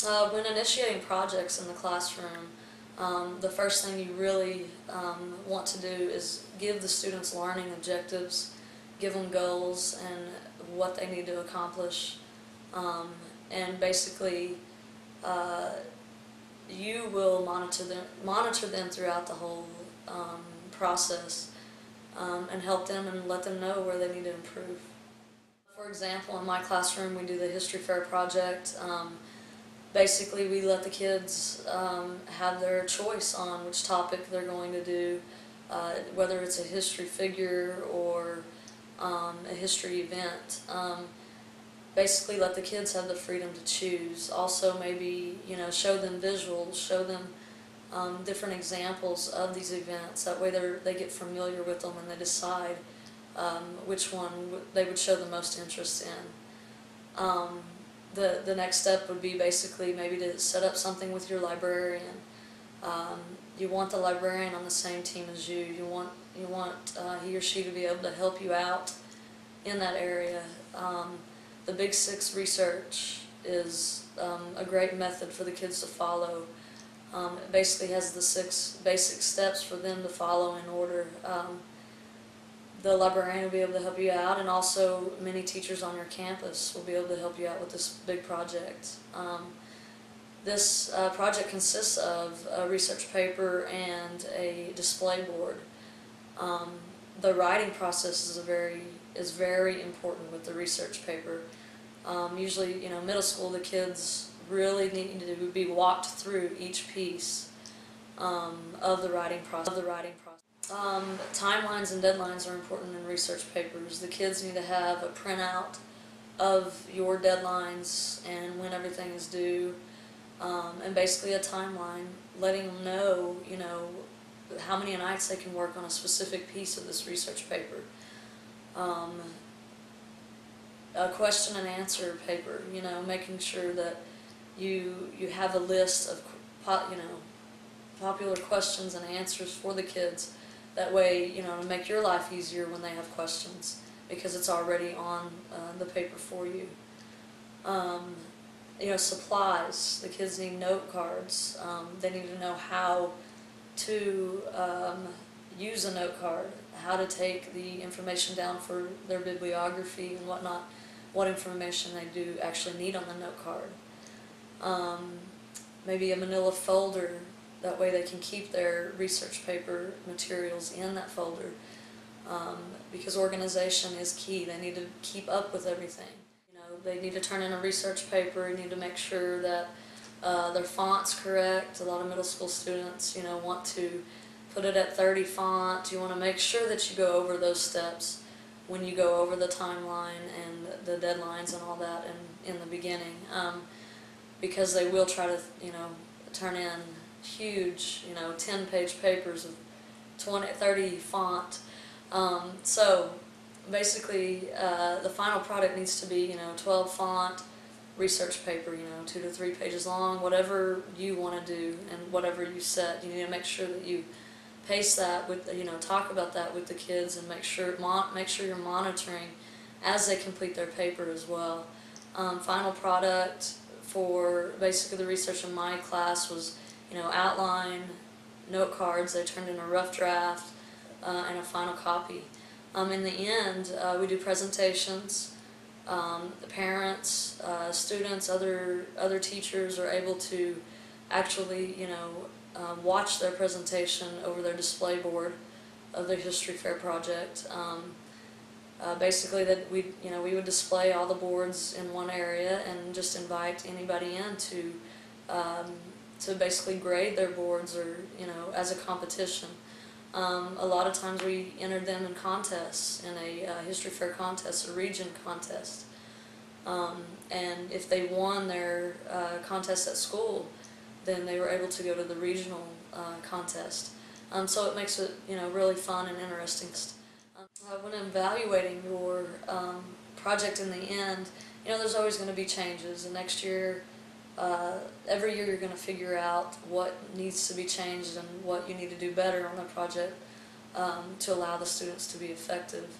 When initiating projects in the classroom, the first thing you really want to do is give the students learning objectives, give them goals and what they need to accomplish, and basically you will monitor them throughout the whole process, and help them and let them know where they need to improve. For example, in my classroom we do the History Fair project. Basically we let the kids have their choice on which topic they're going to do, whether it's a history figure or a history event. Basically let the kids have the freedom to choose. Also maybe, show them visuals, show them different examples of these events. That way they get familiar with them and they decide which one they would show the most interest in. The next step would be basically maybe to set up something with your librarian. You want the librarian on the same team as you. You want he or she to be able to help you out in that area. The Big Six research is a great method for the kids to follow. It basically has the 6 basic steps for them to follow in order. The librarian will be able to help you out, and also many teachers on your campus will be able to help you out with this big project. This project consists of a research paper and a display board. The writing process is very important with the research paper. Usually, middle school, the kids really need to be walked through each piece of the writing process. Timelines and deadlines are important in research papers. The kids need to have a printout of your deadlines and when everything is due, and basically a timeline, letting them know, how many nights they can work on a specific piece of this research paper. A question and answer paper, making sure that you have a list of popular questions and answers for the kids. That way, to make your life easier when they have questions, because it's already on the paper for you. Supplies. The kids need note cards. They need to know how to use a note card, how to take the information down for their bibliography and whatnot, what information they do actually need on the note card. Maybe a manila folder. That way they can keep their research paper materials in that folder, because organization is key. They need to keep up with everything. They need to turn in a research paper. You need to make sure that their font's correct. A lot of middle school students, want to put it at 30 font. You want to make sure that you go over those steps when you go over the timeline and the deadlines and all that in the beginning, because they will try to, turn in huge, 10-page papers of 30 font. So basically, the final product needs to be, 12 font research paper, 2 to 3 pages long, whatever you want to do and whatever you set. You need to make sure that you pace that with, talk about that with the kids, and make sure you're monitoring as they complete their paper as well. Final product for basically the research in my class was, outline, note cards. They turned in a rough draft and a final copy. In the end, we do presentations. The parents, students, other teachers are able to actually, watch their presentation over their display board of the History Fair project. Basically, that we would display all the boards in one area and just invite anybody in to basically grade their boards, or as a competition. A lot of times we entered them in contests, in a History Fair contest, a region contest, and if they won their contest at school, then they were able to go to the regional contest. So it makes it really fun and interesting. When evaluating your project in the end, there's always going to be changes. And next year, every year you're going to figure out what needs to be changed and what you need to do better on the project to allow the students to be effective.